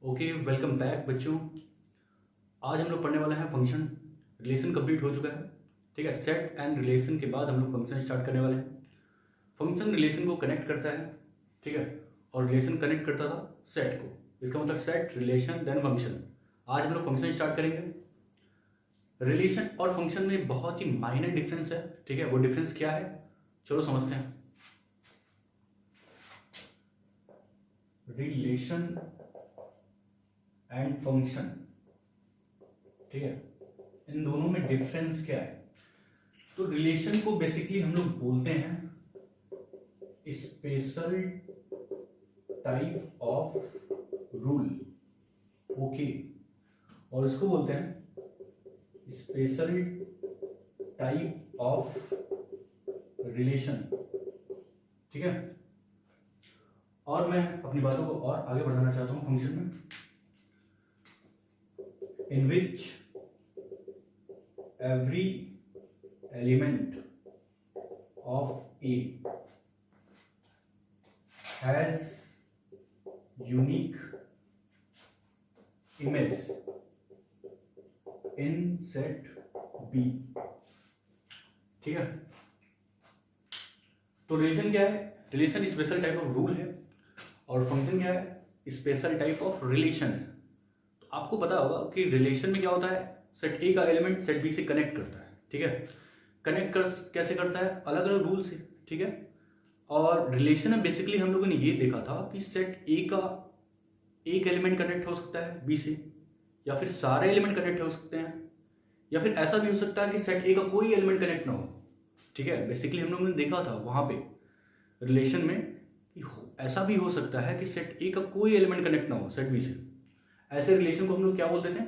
Okay, welcome back बच्चों। आज हम लोग पढ़ने वाले हैं फंक्शन। रिलेशन कंप्लीट हो चुका है। ठीक है, सेट एंड रिलेशन के बाद हम लोग फंक्शन स्टार्ट करने वाले हैं। फंक्शन रिलेशन को कनेक्ट करता है, ठीक है, और रिलेशन कनेक्ट करता था सेट को। इसका मतलब सेट, रिलेशन, देन फंक्शन। आज हम लोग फंक्शन स्टार्ट करेंगे। रिलेशन और फंक्शन में बहुत ही माइनर डिफरेंस है, ठीक है। वो डिफरेंस क्या है, चलो समझते हैं। रिलेशन एंड फंक्शन, ठीक है, इन दोनों में डिफरेंस क्या है। तो रिलेशन को बेसिकली हम लोग बोलते हैं special type of rule, okay, और इसको बोलते हैं स्पेशल टाइप ऑफ रिलेशन, ठीक है। और मैं अपनी बातों को और आगे बढ़ाना चाहता हूं फंक्शन में। इन विच every element of A has unique image in set B, ठीक है। तो रिलेशन क्या है? Relation special type of rule है, और फंक्शन क्या है? स्पेशल टाइप ऑफ रिलेशन है। तो आपको पता होगा कि रिलेशन में क्या होता है, सेट ए का एलिमेंट सेट बी से कनेक्ट करता है, ठीक है। कनेक्ट कर कैसे करता है? अलग अलग रूल से, ठीक है। और रिलेशन में बेसिकली हम लोगों ने ये देखा था कि सेट ए का एक एलिमेंट कनेक्ट हो सकता है बी से, या फिर सारे एलिमेंट कनेक्ट हो सकते हैं, या फिर ऐसा भी हो सकता है कि सेट ए का कोई एलिमेंट कनेक्ट ना हो, ठीक है। बेसिकली हम लोगों ने देखा था वहाँ पे रिलेशन में कि ऐसा भी हो सकता है कि सेट ए का कोई एलिमेंट कनेक्ट ना हो सेट बी से। ऐसे रिलेशन को हम लोग क्या बोलते थे?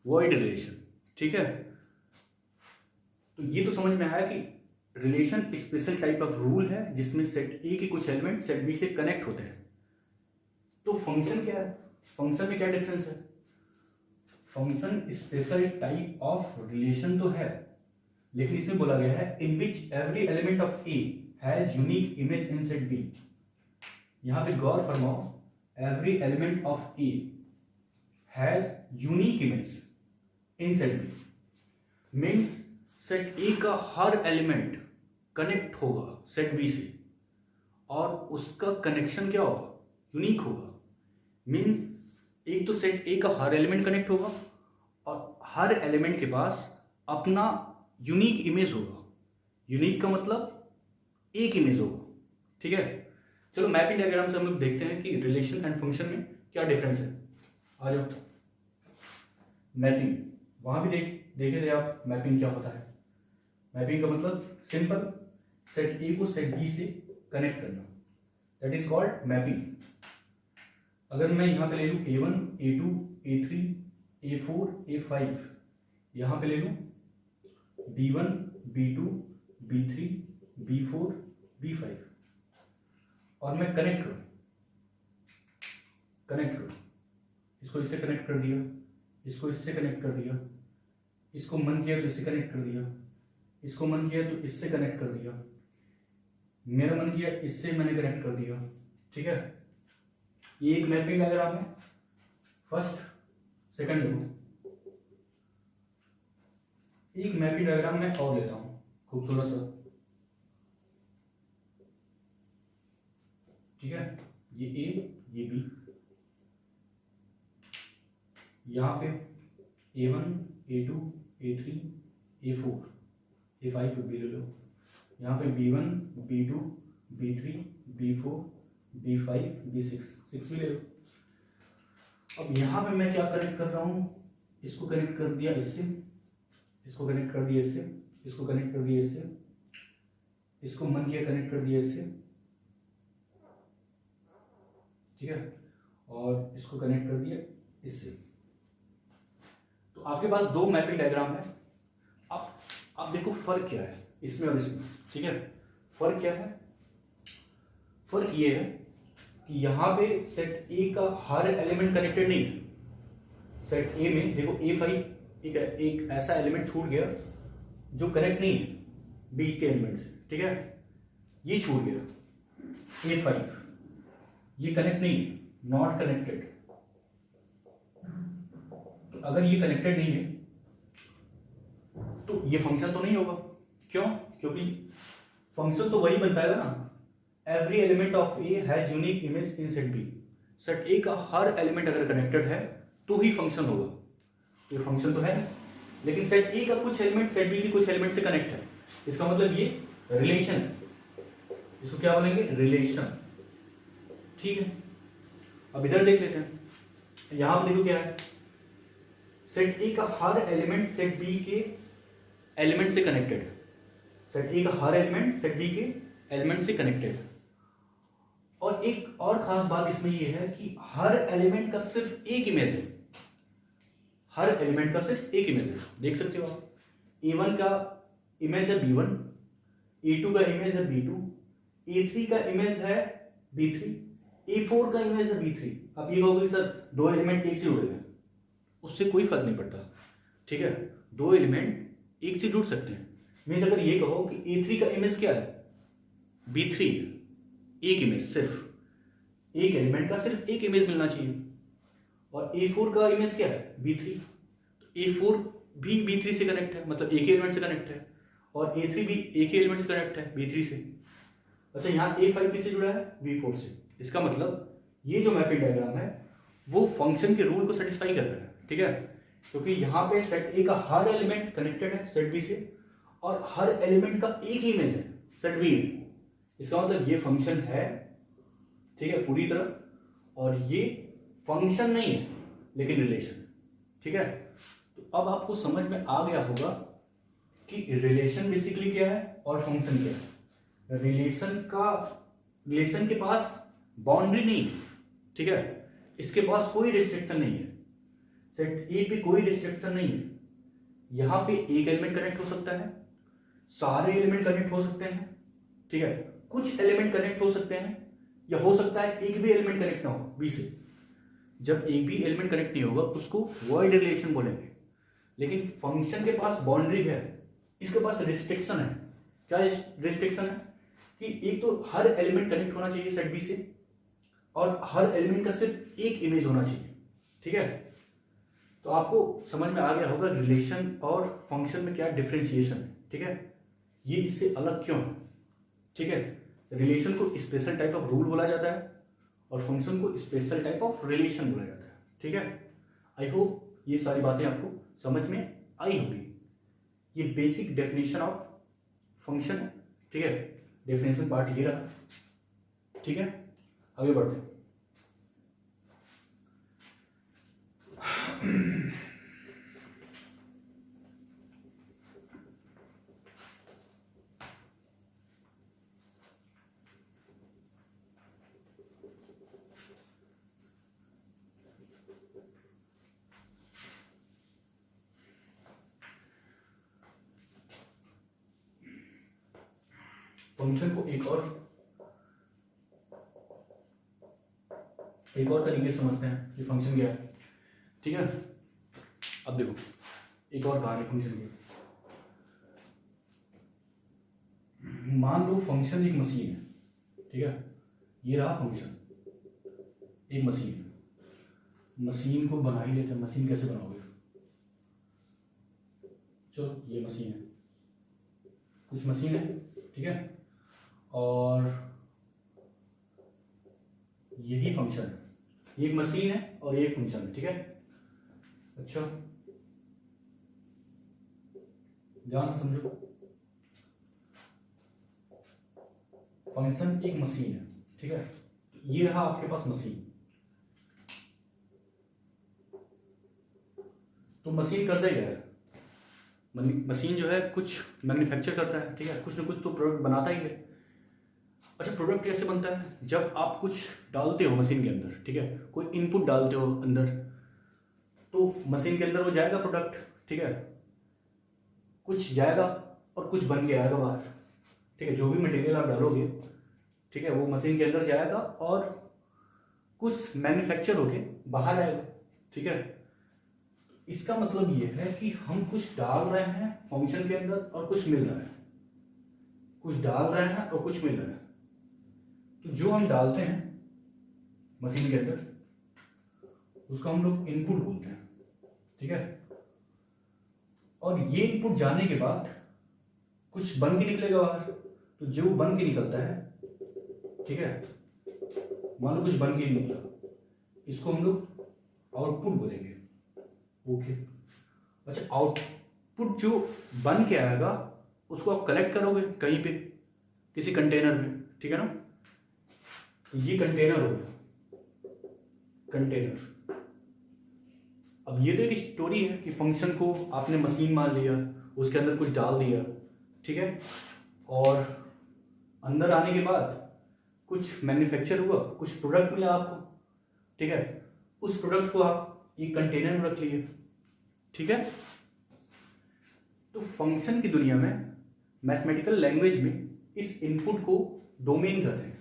वॉइड रिलेशन, ठीक है। तो ये तो समझ में आया कि relation special type of rule है जिसमें सेट ए के कुछ एलिमेंट सेट बी से कनेक्ट होते हैं। तो फंक्शन क्या है? फंक्शन में क्या डिफरेंस है? Function special type of relation तो है, लेकिन इसमें बोला गया है in which every element of A has unique image in set B. यहां पे गौर फरमाओ, every element of A has unique image in set B means set A का हर एलिमेंट कनेक्ट होगा सेट बी से, और उसका कनेक्शन क्या होगा? यूनिक होगा। मीन्स एक तो सेट ए का हर एलिमेंट कनेक्ट होगा, और हर एलिमेंट के पास अपना यूनिक इमेज होगा। यूनिक का मतलब एक इमेज होगा, ठीक है। चलो मैपिंग डायग्राम से हम लोग देखते हैं कि रिलेशन एंड फंक्शन में क्या डिफरेंस है। आ जाओ मैपिंग, वहां भी देखे थे आप मैपिंग क्या होता है। मैपिंग का मतलब सिंपल, सेट ए को सेट बी से कनेक्ट करना, दैट इज कॉल्ड मैपिंग। अगर मैं यहाँ पे ले लूँ A1, A2, A3, A4, A5, यहाँ पे ले लूँ B1, B2, B3, B4, B5, और मैं कनेक्ट करूँ इसको इससे कनेक्ट कर दिया, इसको इससे कनेक्ट कर दिया, इसको मन किया तो इससे कनेक्ट कर दिया, इसको मन किया तो इससे कनेक्ट कर दिया, मेरा मन किया इससे मैंने कनेक्ट कर दिया, ठीक है। ये एक मैपिंग डायग्राम है। फर्स्ट सेकंड देखो, एक मैपिंग डायग्राम मैं और लेता हूं खूबसूरत सा, ठीक है। ये ए, ये बी, यहाँ पे A1, A2, A3, A4, A5 पे बी ले लो, यहाँ पे B1, B2, B3, B4, B5, B6, 6 भी ले लो। अब यहाँ पे मैं क्या कनेक्ट कर रहा हूँ? इसको कनेक्ट कर दिया इससे, इसको कनेक्ट कर दिया इससे, इसको कनेक्ट कर दिया इससे, इसको मन किया कनेक्ट कर दिया इससे, ठीक है, और इसको कनेक्ट कर दिया इससे। तो आपके पास दो मैपिंग डायग्राम है। अब आप देखो फर्क क्या है इसमें और इसमें, ठीक है। फर्क क्या है? फर्क ये है कि यहाँ पे सेट ए का हर एलिमेंट कनेक्टेड नहीं है। सेट ए में देखो A5 एक ऐसा एलिमेंट छूट गया जो कनेक्ट नहीं है बी के एलिमेंट से, ठीक है। ये छूट गया A5, ये कनेक्ट नहीं है, नॉट कनेक्टेड, अगर ये कनेक्टेड नहीं है तो ये फंक्शन तो नहीं होगा। क्यों? क्योंकि फंक्शन तो वही बन पाएगा ना, every element of A has unique image in set B. Set A का हर एलिमेंट अगर कनेक्टेड है तो ही फंक्शन होगा। ये फंक्शन तो है नहीं, लेकिन सेट ए का कुछ एलिमेंट सेट बी की कुछ एलिमेंट से कनेक्ट है, इसका मतलब ये रिलेशन है। इसको क्या बोलेंगे? रिलेशन। ठीक है, अब इधर देख लेते हैं। यहां देखो क्या है, सेट ए का हर एलिमेंट सेट बी के एलिमेंट से कनेक्टेड है। सेट ए का हर एलिमेंट सेट बी के एलिमेंट से कनेक्टेड है। और एक और खास बात इसमें ये है कि हर एलिमेंट का सिर्फ एक इमेज है। हर एलिमेंट का सिर्फ एक इमेज है, देख सकते हो आप। A1 का इमेज है B1, A2 का इमेज है B2, A3 का इमेज है B3, A4 का इमेज है B3। आप ये कहोगे सर दो एलिमेंट एक से जुड़े हैं, उससे कोई फर्क नहीं पड़ता। ठीक है, दो एलिमेंट एक से जुड़ सकते हैं। मीन्स अगर ये कहो कि A3 का इमेज क्या है? B3, एक इमेज, सिर्फ एक एलिमेंट का सिर्फ एक इमेज मिलना चाहिए। और A4 का इमेज क्या है? B3, तो A4 भी B3 से कनेक्ट है, मतलब एक ही एलिमेंट से कनेक्ट है। और A3 भी एक ही एलिमेंट से कनेक्ट है, B3 से। अच्छा, यहाँ A5 किससे जुड़ा है? B4 से। इसका मतलब ये जो मैपिंग डायग्राम है वो फंक्शन के रूल को सेटिस्फाई कर रहा है। ठीक है, क्योंकि यहाँ पे सेट ए का हर एलिमेंट कनेक्टेड है सेट बी से, और हर एलिमेंट का एक ही इमेज है सेट बी में। इसका मतलब ये फंक्शन है, ठीक है, पूरी तरह। और ये फंक्शन नहीं है लेकिन रिलेशन। ठीक है, तो अब आपको समझ में आ गया होगा कि रिलेशन बेसिकली क्या है और फंक्शन क्या है। रिलेशन के पास बाउंड्री नहीं है। ठीक है, इसके पास कोई रिस्ट्रिक्शन नहीं है। सेट ए पे कोई रिस्ट्रिक्शन नहीं है। यहां पे एक एलिमेंट कनेक्ट हो सकता है, सारे एलिमेंट कनेक्ट हो सकते हैं। ठीक है, कुछ एलिमेंट कनेक्ट हो सकते हैं, या हो सकता है एक भी एलिमेंट कनेक्ट ना हो बी से। जब एक भी एलिमेंट कनेक्ट नहीं होगा उसको वॉइड रिलेशन बोलेंगे। लेकिन फंक्शन के पास बाउंड्री है, इसके पास रिस्ट्रिक्शन है। क्या रिस्ट्रिक्शन है? कि एक तो हर एलिमेंट कनेक्ट होना चाहिए सेट बी से, और हर एलिमेंट का सिर्फ एक इमेज होना चाहिए। ठीक है, तो आपको समझ में आ गया होगा रिलेशन और फंक्शन में क्या डिफरेंशिएशन है। ठीक है, ये इससे अलग क्यों है। ठीक है, रिलेशन को स्पेशल टाइप ऑफ रूल बोला जाता है और फंक्शन को स्पेशल टाइप ऑफ रिलेशन बोला जाता है। ठीक है, आई होप ये सारी बातें आपको समझ में आई होगी। ये बेसिक डेफिनेशन ऑफ फंक्शन है। ठीक है, डेफिनेशन पार्ट ये रहा। ठीक है, आगे बढ़ते हैं। फंक्शन को एक और तरीके से समझते हैं कि फंक्शन क्या है। ठीक है, अब देखो एक और कहानी फंक्शन की। मान लो फंक्शन एक मशीन है। ठीक है, ये रहा फंक्शन, एक मशीन है। मशीन को बना ही लेते हैं। मशीन कैसे बनाओगे? चलो, ये मशीन है, कुछ मशीन है। ठीक है, और यही फंक्शन है। एक मशीन है और एक फंक्शन है। ठीक है, अच्छा ध्यान से समझो। फंक्शन एक मशीन है। ठीक है, ये रहा आपके पास मशीन। तो मशीन करता क्या है? मशीन जो है कुछ मैन्युफैक्चर करता है। ठीक है, कुछ ना कुछ तो प्रोडक्ट बनाता ही है। अच्छा, प्रोडक्ट कैसे बनता है? जब आप कुछ डालते हो मशीन के अंदर। ठीक है, कोई इनपुट डालते हो अंदर, तो मशीन के अंदर वो जाएगा प्रोडक्ट। ठीक है, कुछ जाएगा और कुछ बन के आएगा बाहर। ठीक है, जो भी मटेरियल आप डालोगे, ठीक है, वो मशीन के अंदर जाएगा और कुछ मैन्युफैक्चर होके बाहर आएगा। ठीक है, इसका मतलब ये है कि हम कुछ डाल रहे हैं फंक्शन के अंदर और कुछ मिल रहा है। कुछ डाल रहे हैं और कुछ मिल रहा है। तो जो हम डालते हैं मशीन के अंदर उसको हम लोग इनपुट बोलते हैं, ठीक है। और ये इनपुट जाने के बाद कुछ बन के निकलेगा बाहर, तो जो बन के निकलता है, ठीक है, मान लो कुछ बन के निकला, इसको हम लोग आउटपुट बोलेंगे, ओके। अच्छा, आउटपुट जो बन के आएगा उसको आप कलेक्ट करोगे कहीं पे, किसी कंटेनर में, ठीक है ना। तो ये कंटेनर हो गया, कंटेनर। अब ये तो एक स्टोरी है कि फंक्शन को आपने मशीन मान लिया, उसके अंदर कुछ डाल दिया, ठीक है, और अंदर आने के बाद कुछ मैन्युफैक्चर हुआ, कुछ प्रोडक्ट मिला आपको, ठीक है। उस प्रोडक्ट को आप एक कंटेनर में रख लिए, ठीक है। तो फंक्शन की दुनिया में, मैथमेटिकल लैंग्वेज में, इस इनपुट को डोमेन कहते हैं।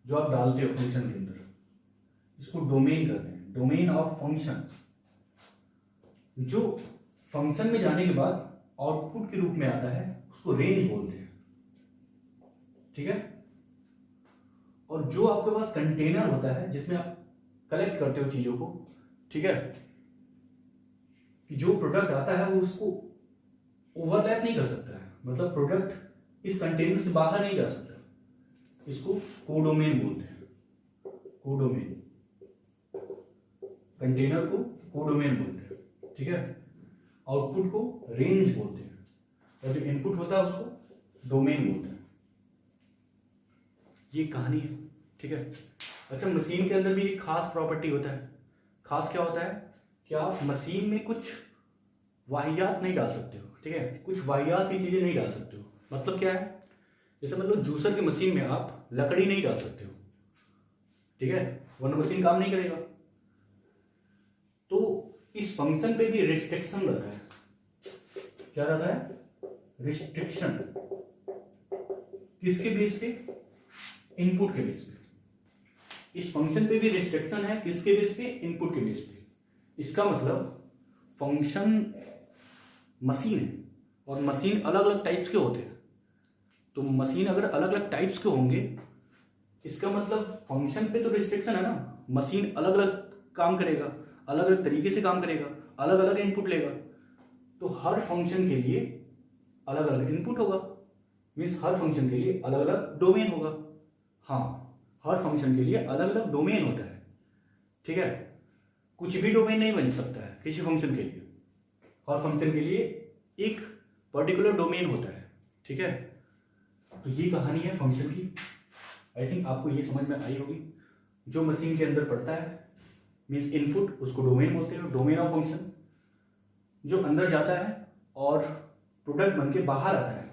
जो आप डालते हो फंक्शन के अंदर, इसको डोमेन कहते हैं, डोमेन ऑफ फंक्शन। जो फंक्शन में जाने के बाद आउटपुट के रूप में आता है उसको रेंज बोलते हैं, ठीक है। और जो आपके पास कंटेनर होता है जिसमें आप कलेक्ट करते हो चीजों को, ठीक है, कि जो प्रोडक्ट आता है वो उसको ओवरलैप नहीं कर सकता है, मतलब प्रोडक्ट इस कंटेनर से बाहर नहीं जा सकता, इसको कोडोमेन बोलते हैं, कोडोमेन। कंटेनर को कोडोमेन बोलते हैं, ठीक है। आउटपुट को रेंज बोलते हैं, और जो इनपुट होता है उसको डोमेन बोलते हैं। ये कहानी है, ठीक है। अच्छा, मशीन के अंदर भी एक खास प्रॉपर्टी होता है। खास क्या होता है कि आप मशीन में कुछ वाहियात नहीं डाल सकते हो, ठीक है, कुछ वाहियात सी चीजें नहीं डाल सकते हो। मतलब क्या है, जैसे मतलब जूसर की मशीन में आप लकड़ी नहीं डाल सकते हो, ठीक है, वरना मशीन काम नहीं करेगा। तो इस फंक्शन पे भी रिस्ट्रिक्शन रहता है। क्या रहता है? रिस्ट्रिक्शन। किसके बेस पे? इनपुट के बेस पे। इस फंक्शन पे भी रिस्ट्रिक्शन है, किसके बेस पे? इनपुट के बेस पे। इसका मतलब फंक्शन मशीन है और मशीन अलग अलग टाइप्स के होते हैं। तो मशीन अगर अलग अलग टाइप्स के होंगे, इसका मतलब फंक्शन पे तो रिस्ट्रिक्शन है ना, मशीन अलग अलग काम करेगा, अलग अलग तरीके से काम करेगा, अलग अलग इनपुट लेगा। तो हर फंक्शन के लिए अलग अलग इनपुट होगा, मीन्स हर फंक्शन के लिए अलग अलग डोमेन होगा। हाँ, हर फंक्शन के लिए अलग अलग डोमेन होता है, ठीक है। कुछ भी डोमेन नहीं बन सकता है किसी फंक्शन के लिए। हर फंक्शन के लिए एक पर्टिकुलर डोमेन होता है, ठीक है। तो ये कहानी है फंक्शन की। आई थिंक आपको ये समझ में आई होगी। जो मशीन के अंदर पड़ता है मीन्स इनपुट, उसको डोमेन बोलते हैं, डोमेन ऑफ फंक्शन। जो अंदर जाता है और प्रोडक्ट बन के बाहर आता है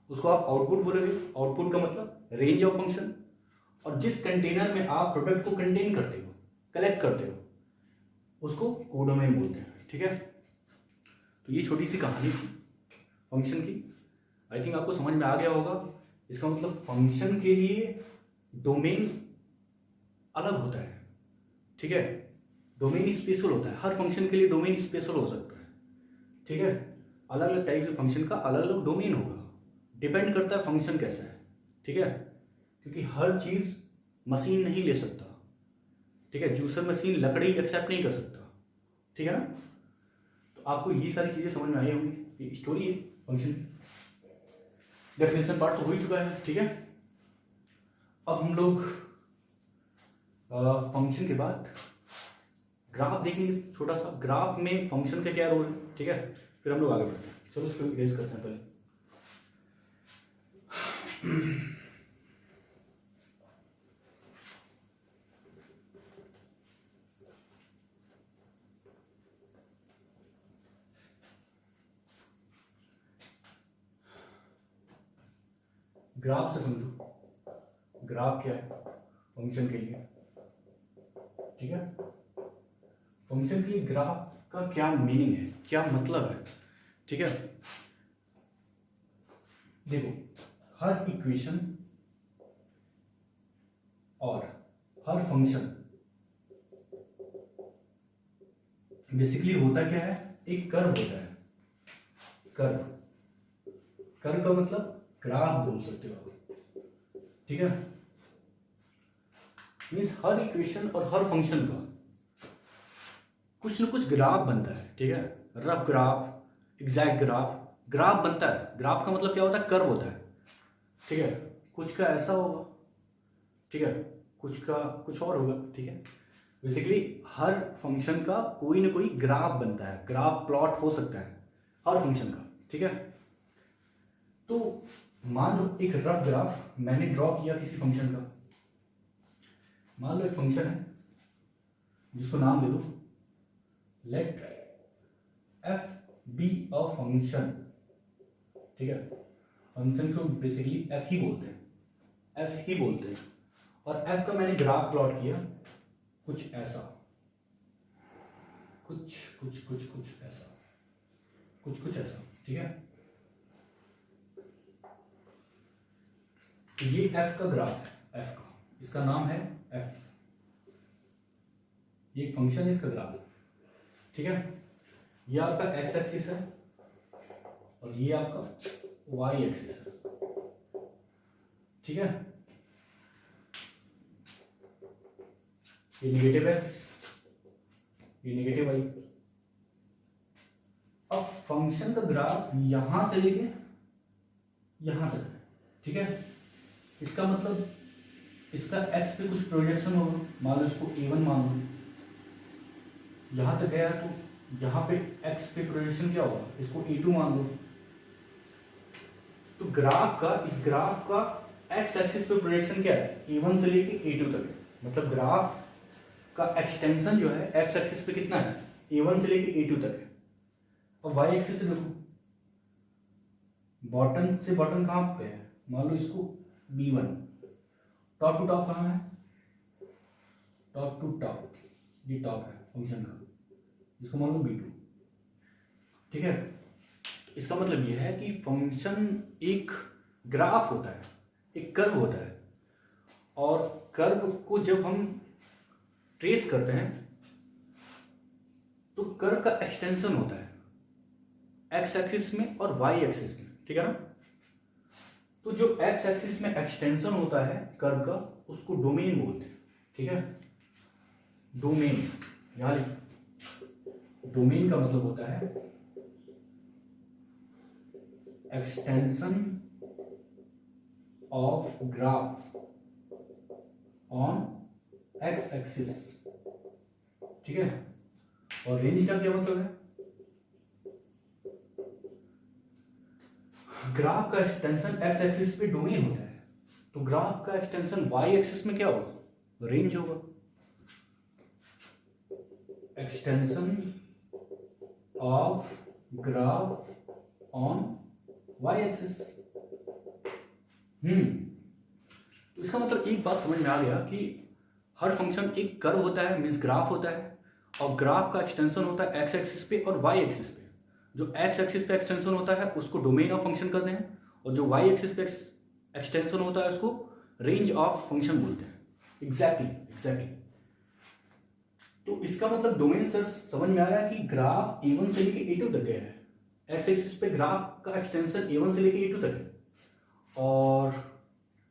उसको आप आउटपुट बोलोगे। आउटपुट का मतलब रेंज ऑफ फंक्शन। और जिस कंटेनर में आप प्रोडक्ट को कंटेन करते हो, कलेक्ट करते हो, उसको कोडोमेन बोलते हैं, ठीक है। तो ये छोटी सी कहानी थी फंक्शन की। आई थिंक आपको समझ में आ गया होगा। इसका मतलब फंक्शन के लिए डोमेन अलग होता है, ठीक है। डोमेन स्पेशल होता है, हर फंक्शन के लिए डोमेन स्पेशल हो सकता है, ठीक है। अलग अलग टाइप के फंक्शन का अलग अलग डोमेन होगा, डिपेंड करता है फंक्शन कैसा है, ठीक है। क्योंकि हर चीज़ मशीन नहीं ले सकता, ठीक है। जूसर मशीन लकड़ी एक्सेप्ट नहीं कर सकता, ठीक है ना। तो आपको ये सारी चीज़ें समझ में आई होंगी। ये स्टोरी है फंक्शन की। डेफिनेशन पार्ट तो हो ही चुका है, ठीक है। अब हम लोग फंक्शन के बाद ग्राफ देखेंगे। छोटा सा ग्राफ में फंक्शन का क्या रोल है, ठीक है। फिर हम लोग आगे बढ़ते हैं। चलो इसको इरेज करते हैं पहले। ग्राफ से समझो, ग्राफ क्या है फंक्शन के लिए, ठीक है। फंक्शन के लिए ग्राफ का क्या मीनिंग है, क्या मतलब है, ठीक है। देखो, हर इक्वेशन और हर फंक्शन बेसिकली होता क्या है? एक कर्व होता है। कर्व, कर्व का मतलब ग्राफ बोल सकते हो आप, ठीक है। मीन्स हर इक्वेशन और हर फंक्शन का कुछ न कुछ ग्राफ बनता है, ठीक है, rough graph, exact graph, graph बनता है। ग्राफ का मतलब क्या होता है, कर्व होता है, ठीक है, कुछ का ऐसा होगा, ठीक है, कुछ का कुछ और होगा, ठीक है। बेसिकली हर फंक्शन का कोई ना कोई ग्राफ बनता है, ग्राफ प्लॉट हो सकता है हर फंक्शन का, ठीक है। तो मान लो एक रफ ग्राफ मैंने ड्रॉ किया किसी फंक्शन का। मान लो एक फंक्शन है जिसको नाम दे दो let F be a function, ठीक है। फंक्शन को बेसिकली एफ ही बोलते हैं, एफ ही बोलते हैं। और एफ का मैंने ग्राफ प्लॉट किया कुछ ऐसा, कुछ कुछ कुछ कुछ ऐसा, कुछ कुछ ऐसा, ठीक है। तो ये एफ का ग्राफ है, एफ का, इसका नाम है एफ, ये एक फंक्शन है, इसका ग्राफ, ठीक है। ये आपका एक्स एक्सिस है और ये आपका वाई एक्सिस है, ठीक है। ये नेगेटिव एक्स, ये नेगेटिव वाई। अब फंक्शन का ग्राफ यहां से लेके यहां तक है, ठीक है। इसका मतलब इसका एक्स पे कुछ प्रोजेक्शन होगा, मान लो इसको a1 मान लो, यहां तक गया तो यहाँ पे x पे प्रोजेक्शन क्या होगा, इसको a2 मान लो। तो ग्राफ का, इस ग्राफ का x एक्सिस पे प्रोजेक्शन क्या है, a1 से लेके a2 तक है। मतलब ग्राफ का एक्सटेंशन जो है x एक्सिस पे कितना है, a1 से लेके a2 तक है। और y एक्सिस पे देखो, बॉटम से बॉटम कहाँ पे है, मान लो इसको b1, टॉप टू टॉप कहाँ है, टॉप टू टॉप, ये टॉप है फंक्शन का, इसको मान लो b2, ठीक है। तो इसका मतलब यह है कि फंक्शन एक ग्राफ होता है, एक कर्व होता है, और कर्व को जब हम ट्रेस करते हैं तो कर्व का एक्सटेंशन होता है एक्स एक्सिस में और वाई एक्सिस में, ठीक है ना। तो जो एक्स एक्सिस में एक्सटेंशन होता है कर्व का, उसको डोमेन बोलते हैं, ठीक है। डोमेन, यहां डोमेन का मतलब होता है extension of graph on x axis, ठीक है। और रेंज का क्या मतलब है, ग्राफ का एक्सटेंशन एक्स एक्सिस पे डोमेन होता है, तो ग्राफ का एक्सटेंशन वाई एक्सिस में क्या होगा, रेंज होगा। Extension of graph on Y axis. तो इसका मतलब एक बात समझ में आ गया कि हर फंक्शन एक कर्व होता है, मीन्स ग्राफ होता है, और ग्राफ का एक्सटेंशन होता है एक्स एक्सिस पे और वाई एक्सिस पे। जो एक्स एक्सिस पे एक्सटेंशन होता है उसको डोमेन ऑफ फंक्शन कहते हैं, और जो वाई एक्सिस पे एक्सटेंशन होता है उसको रेंज ऑफ फंक्शन बोलते हैं। एग्जैक्टली। तो इसका मतलब डोमेन सर समझ में आया कि ग्राफ a1 से लेके a2 तक गया है, एक्स एक्सिस पे ग्राफ का एक्सटेंशन a1 से लेके a2 तक है, और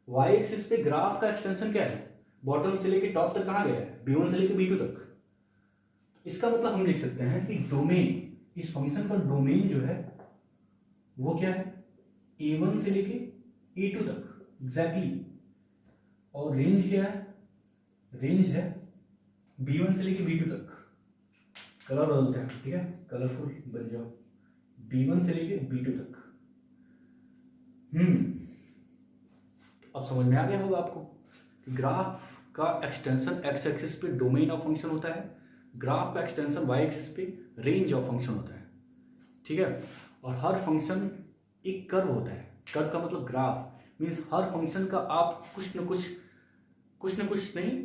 वाई एक्सिस पे ग्राफ का एक्सटेंशन क्या है, बॉटम से लेके टॉप तक कहाँ गया है, b1 से लेके b2 तक। इसका मतलब हम लिख सकते हैं कि डोमेन, इस फंक्शन का डोमेन जो है वो क्या है, a1 से लेके a2 तक, एग्जैक्टली। और रेंज क्या है, रेंज है b1 से लेके b2 तक। कलर बदलते हैं, ठीक है, कलरफुल बन जाओ, b1 से लेके b2 तक। अब समझ में आ गया होगा आपको कि ग्राफ का एक्सटेंशन एक्स एक्सिस पे डोमेन ऑफ फंक्शन होता है, ग्राफ का एक्सटेंशन वाई एक्सिस पे रेंज ऑफ फंक्शन होता है, ठीक है। और हर फंक्शन एक कर्व होता है, कर्व का मतलब ग्राफ, मीन्स हर फंक्शन का आप कुछ न कुछ नहीं,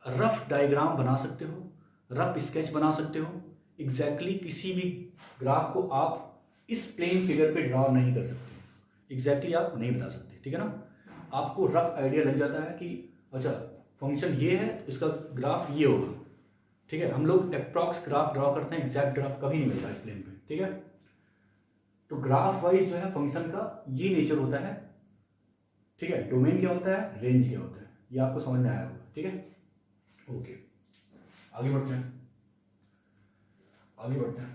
रफ डायग्राम बना सकते हो, रफ स्केच बना सकते हो। एग्जैक्टली किसी भी ग्राफ को आप इस प्लेन फिगर पे ड्रॉ नहीं कर सकते, एग्जैक्टली आप नहीं बता सकते, ठीक है ना। आपको रफ आइडिया लग जाता है कि अच्छा फंक्शन ये है तो इसका ग्राफ ये होगा, ठीक है। हम लोग अप्रॉक्स ग्राफ ड्रॉ करते हैं, एग्जैक्ट ग्राफ कभी नहीं मिलता इस प्लेन पे, ठीक है। तो ग्राफ वाइज जो है फंक्शन का ये नेचर होता है, ठीक है। डोमेन क्या होता है, रेंज क्या होता है, ये आपको समझ में आया होगा, ठीक है। ओके, आगे बढ़ते हैं। आगे बढ़ते हैं।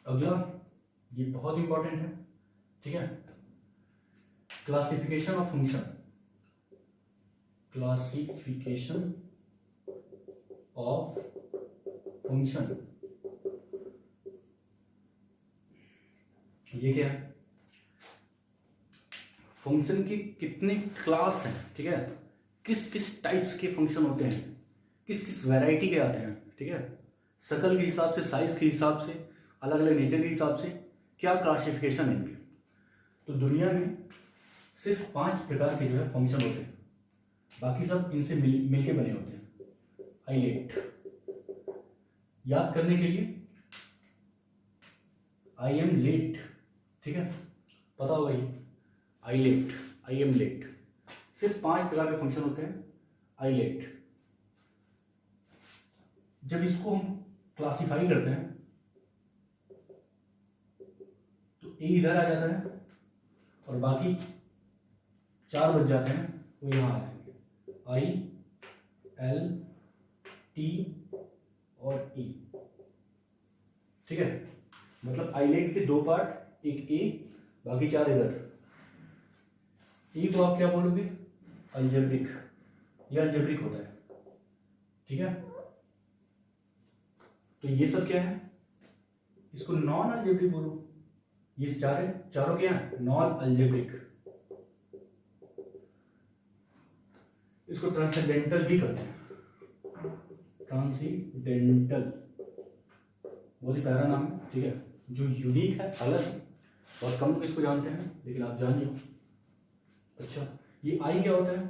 अगला, ये बहुत इंपॉर्टेंट है, ठीक है, classification of function. Classification of function, ये क्या है? फंक्शन के कितने क्लास हैं, ठीक है, किस किस टाइप्स के फंक्शन होते हैं, किस किस वैरायटी के आते हैं, ठीक है, शक्ल के हिसाब से, साइज के हिसाब से, अलग अलग नेचर के हिसाब से क्या क्लासिफिकेशन है इनकी। तो दुनिया में सिर्फ 5 प्रकार के जो है फंक्शन होते हैं, बाकी सब इनसे मिलके बने होते हैं। आइलेट, याद करने के लिए आई एम लेट, ठीक है, पता होगा ये, आइलेट, आई एम लेट, सिर्फ 5 प्रकार के फंक्शन होते हैं। आइलेट, जब इसको हम क्लासिफाई करते हैं तो ए इधर आ जाता है और बाकी 4 बच जाते हैं, वो यहाँ आ जाएंगे, आई, एल, टी और ई, ठीक है। मतलब आइलेट के 2 पार्ट, एक ए, बाकी 4 इधर। ई को आप क्या बोलोगे? अलजेब्रिक, यह अलजेब्रिक होता है, ठीक है। तो ये सब क्या है? इसको नॉन अलजेब्रिक बोलो। ये चारों क्या है? Non algebraic. इसको ट्रांसेंडेंटल भी कहते हैं, ट्रांसेंडेंटल, बहुत ही प्यारा नाम है, ठीक है, जो यूनिक है, अलग है, बहुत कम लोग इसको जानते हैं, लेकिन आप जान लो। अच्छा, ये आई क्या होता है?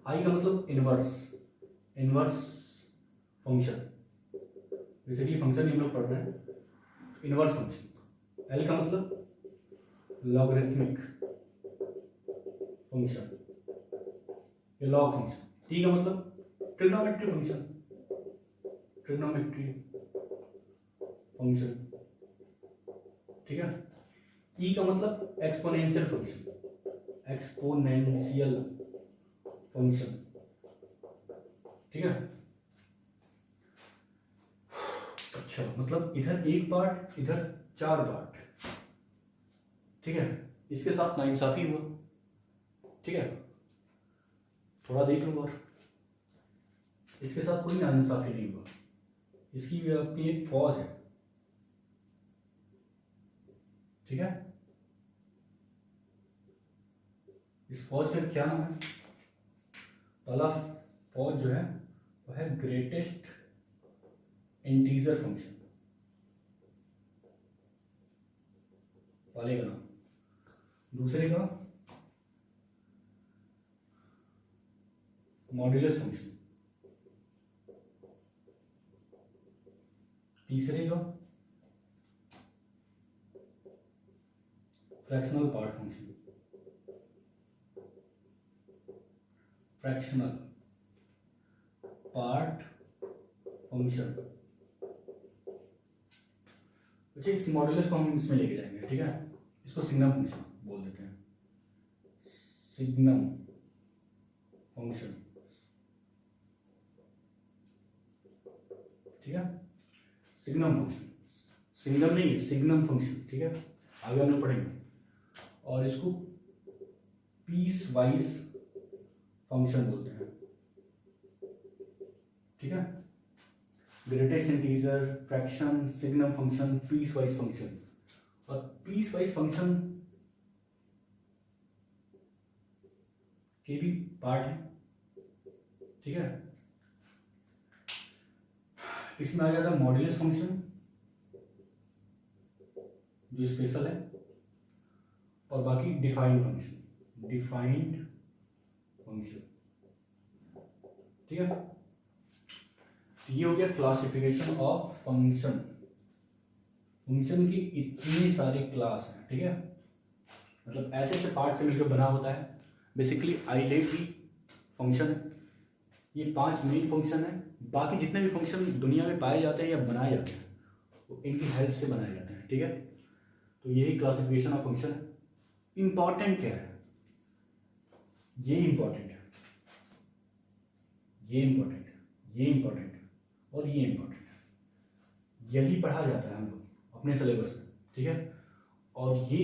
आई का मतलब inverse, inverse function, basically function हम लोग पढ़ रहे हैं, इनवर्स फंक्शन। एल का मतलब लॉगरिथमिक फंक्शन, ये लॉग फंक्शन। टी का मतलब ट्रिग्नोमेट्री फंक्शन, ट्रिग्नोमेट्री फंक्शन, ठीक है। ई का मतलब एक्सपोनेंशियल फंक्शन, एक्सपोनेंशियल फंक्शन, ठीक है। अच्छा, मतलब इधर 1 पार्ट, इधर 4 पार्ट, ठीक है। इसके साथ नाइंसाफी हुआ, ठीक है, थोड़ा देख लो। और इसके साथ कोई नाइंसाफी नहीं हुआ, इसकी भी अपनी एक फौज है, ठीक है। इस फौज का क्या नाम है? पहला फौज जो है वो है ग्रेटेस्ट इंटीजर फंक्शन, पहले का नाम। दूसरे का मॉड्यूलस फंक्शन, तीसरे का fractional part function, fractional part function. अच्छा, इस मॉड्यूलस को हम इसमें लेके जाएंगे, ठीक है, इसको सिग्नम फंक्शन बोल देते हैं, सिग्नम फंक्शन, ठीक है, सिग्नम फंक्शन, सिग्नम नहीं, सिग्नम फंक्शन, ठीक है, आगे हम लोग पढ़ेंगे। और इसको पीस वाइज फंक्शन बोलते हैं, ठीक है। Greatest integer, fraction, signum function, piece wise function. और पीस वाइज फंक्शन के भी पार्ट है, ठीक है। इसमें आ जाता है मॉड्यूलस फंक्शन जो स्पेशल है, और बाकी डिफाइंड फंक्शन, डिफाइंड फंक्शन, ठीक है। ये हो गया क्लासिफिकेशन ऑफ फंक्शन। फंक्शन की इतनी सारी क्लास हैं, ठीक है, मतलब ऐसे ऐसे पार्ट से मिलकर बना होता है। बेसिकली आइलेट भी फंक्शन है, ये 5 मेन फंक्शन है। बाकी जितने भी फंक्शन दुनिया में पाए जाते हैं या बनाए जाते हैं वो इनकी हेल्प से बनाए जाते हैं, ठीक है। तो यही क्लासिफिकेशन ऑफ फंक्शन है। इम्पॉर्टेंट क्या है, ये इम्पॉर्टेंट है, ये इम्पॉर्टेंट है, ये इम्पॉर्टेंट है और ये इम्पॉर्टेंट है। यही पढ़ा जाता है हम लोग अपने सिलेबस में, ठीक है। और ये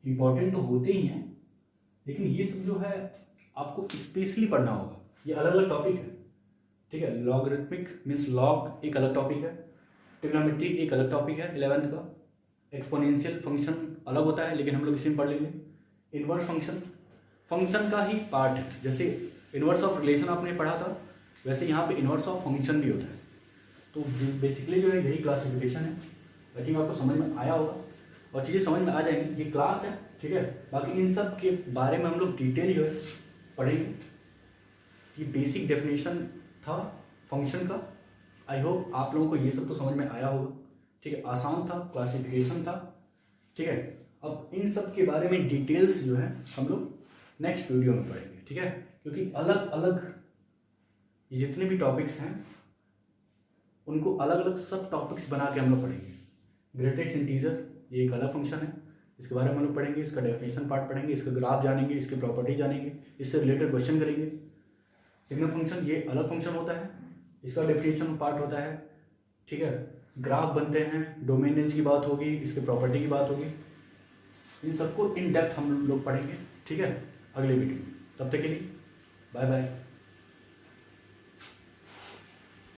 इम्पॉर्टेंट तो होते ही हैं, लेकिन ये सब जो है आपको स्पेशली पढ़ना होगा। ये अलग अलग टॉपिक है, ठीक है। लॉगरिथमिक मीन्स लॉग एक अलग टॉपिक है, ट्रिग्नोमेट्री एक अलग टॉपिक है 11th का। एक्सपोनेंशियल फंक्शन अलग होता है, लेकिन हम लोग इसी में पढ़ लेंगे। इन्वर्स फंक्शन का ही पार्ट है। जैसे इन्वर्स ऑफ रिलेशन आपने पढ़ा था, वैसे यहाँ पे इन्वर्स ऑफ फंक्शन भी होता है। तो बेसिकली जो है यही क्लासिफिकेशन है। आई थिंक आपको समझ में आया होगा और चीज़ें समझ में आ जाएंगी। ये क्लास है, ठीक है। बाकी इन सब के बारे में हम लोग डिटेल जो है पढ़ेंगे। ये बेसिक डेफिनेशन था फंक्शन का। आई होप आप लोगों को ये सब तो समझ में आया होगा, ठीक है। आसान था, क्लासिफिकेशन था, ठीक है। अब इन सब के बारे में डिटेल्स जो है हम लोग नेक्स्ट वीडियो में पढ़ेंगे, ठीक है। क्योंकि अलग अलग जितने भी टॉपिक्स हैं उनको अलग अलग सब टॉपिक्स बना के हम लोग पढ़ेंगे। ग्रेटेस्ट इंटीजर ये एक अलग फंक्शन है, इसके बारे में हम लोग पढ़ेंगे। इसका डेफिनेशन पार्ट पढ़ेंगे, इसका ग्राफ जानेंगे, इसकी प्रॉपर्टी जानेंगे, इससे रिलेटेड क्वेश्चन करेंगे। सिग्नल फंक्शन ये अलग फंक्शन होता है, इसका डेफिनेशन पार्ट होता है, ठीक है। ग्राफ बनते हैं, डोमेन रेंज की बात होगी, इसके प्रॉपर्टी की बात होगी। इन सबको इन डेप्थ हम लोग पढ़ेंगे, ठीक है, अगले वीडियो में। तब तक के लिए बाय बाय।